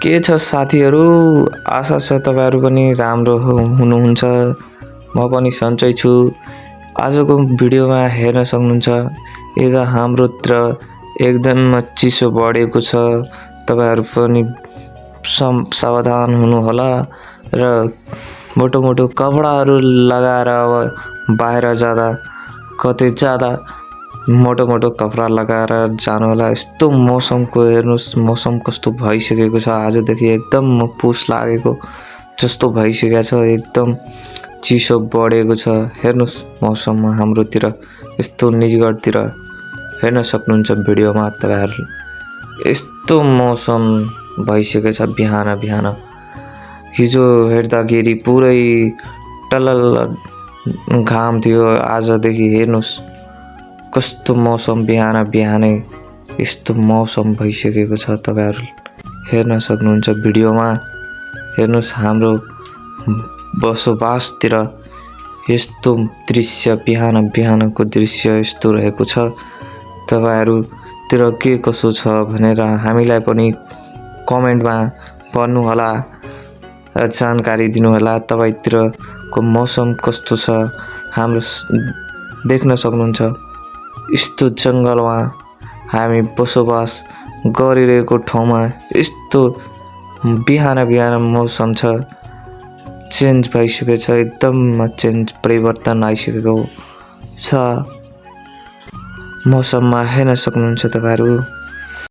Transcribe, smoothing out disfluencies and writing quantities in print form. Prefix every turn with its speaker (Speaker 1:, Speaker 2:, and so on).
Speaker 1: के छ साथीहरू, आशा छ तपाईँहरू पनि राम्रो हुनुहुन्छ। म पनि सन्चै छु। आजको भिडियोमा हेर्न सक्नुहुन्छ यता हाम्रोतिर एकदम चिसो बढेको छ। तपाईँहरू पनि सावधान हुनुहोला र मोटो मोटो कपडाहरू लगाएर अब बाहिर जाँदा कतै जाँदा मोटो मोटो कपडा लगाएर जानु होला। यस्तो मौसमको हेर्नुस्, मौसम कस्तो भइसकेको छ। आजदेखि एकदम पुस लागेको जस्तो भइसकेको छ। एकदम चिसो बढेको छ। हेर्नुस् मौसममा हाम्रोतिर यस्तो निजगढतिर हेर्न सक्नुहुन्छ भिडियोमा तपाईहरु। यस्तो मौसम भइसकेको छ बिहान बिहान। हिजो हेर्दाखेरि पुरै टलल घाम थियो। आजदेखि हेर्नुस् कस्तो मौसम बिहान बिहानै यस्तो मौसम भइसकेको छ। तपाईहरु हेर्न सक्नुहुन्छ भिडियोमा। हेर्नुस् हाम्रो बसोबासतिर यस्तो दृश्य बिहान बिहानको दृश्य यस्तो रहेको छ। तपाईहरुतिर के कसो छ भनेर हामीलाई पनि कमेन्टमा भन्नु होला, जानकारी दिनु होला। तपाईतिरको मौसम कस्तो छ हाम्रो देख्न सक्नुहुन्छ। यस्तो जंगलमा हामी बसोबास गरिरहेको ठाउँमा यस्तो बिहान बिहान मौसम छ चेन्ज भइसकेको छ। एकदम चेन्ज परिवर्तन आइसकेको छ मौसममा। हेर्न सक्नुहुन्छ तपाईहरु।